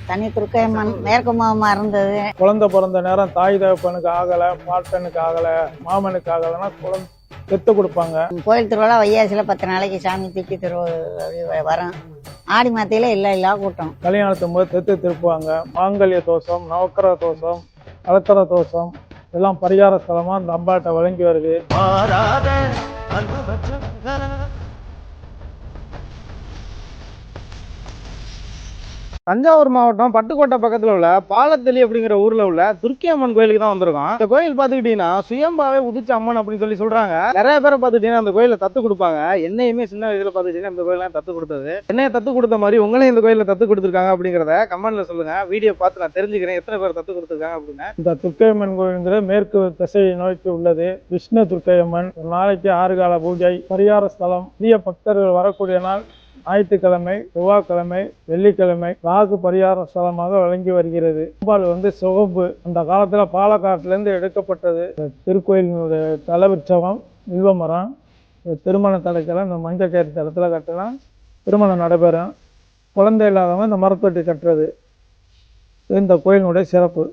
தனி துர்க்கையம்மன் மேற்கு மாமா இருந்தது. குழந்தை பிறந்த நேரம் தாய் தகப்பனுக்கு ஆகலை, பாட்டனுக்கு ஆகலை, மாமனுக்கு ஆகலைன்னா குழந்தை பெத்து கொடுப்பாங்க. கோயில் திருவிழா வையாசியில் 10 நாளைக்கு சாமி தூக்கி வரும். ஆடி மாத்தையில இல்லா கூட்டம். கல்யாணத்தும் போது தெத்து திருப்புவாங்க. மாங்கல்ய தோஷம், நவக்கர தோஷம், அலத்தர தோஷம் எல்லாம் பரிகார ஸ்தலமாக அந்த அம்பாட்டை வழங்கி வருது. தஞ்சாவூர் மாவட்டம் பட்டுக்கோட்டை பக்கத்தில் உள்ள பாலத்தளி அப்படிங்கிற ஊரில் உள்ள துர்க்கியம்மன் கோயிலுக்கு தான் வந்திருக்கோம். இந்த கோயில் பார்த்துக்கிட்டீங்கன்னா சுயம்பாவே உதிச்ச அம்மன் அப்படின்னு சொல்றாங்க. நிறைய பேரை பார்த்துக்கிட்டீங்கன்னா அந்த கோயிலை தத்து கொடுப்பாங்க. என்னையுமே சின்ன வயசுல பார்த்துக்கிட்டீங்கன்னா இந்த கோயிலாம் தத்து கொடுத்தது. என்னைய தத்து கொடுத்த மாதிரி உங்களையும் இந்த கோயிலில் தத்து கொடுத்துருக்காங்க அப்படிங்கிறத கமெண்ட்ல சொல்லுங்க. வீடியோ பார்த்து நான் தெரிஞ்சுக்கிறேன் எத்தனை பேர் தத்து கொடுத்துருக்காங்க அப்படின்னு. இந்த துர்க்கையம்மன் கோயிலுங்கிற மேற்கு திசையை நோக்கி உள்ளது. விஷ்ணு துர்க்கையம்மன். ஒரு நாளைக்கு 6 கால பூஜை. பரிகார ஸ்தலம். புதிய பக்தர்கள் வரக்கூடிய நாள் ஞாயிற்றுக்கிழமை, செவ்வாய்க்கிழமை, வெள்ளிக்கிழமை ராகு பரிகார ஸ்தலமாக வழங்கி வருகிறது. அம்பாள் சிவப்பு. அந்த காலத்தில் பாலக்காட்டிலேருந்து எடுக்கப்பட்டது. திருக்கோயிலினுடைய தலவிருட்சகம் வில்வமரம். திருமண தடைக்கெல்லாம் இந்த மஞ்சள் கயிறு தளத்தில் கட்டினா திருமணம் நடைபெறும். குழந்தை இல்லாதவங்க இந்த மரத்தொட்டி கட்டுறது இந்த கோயிலினுடைய சிறப்பு.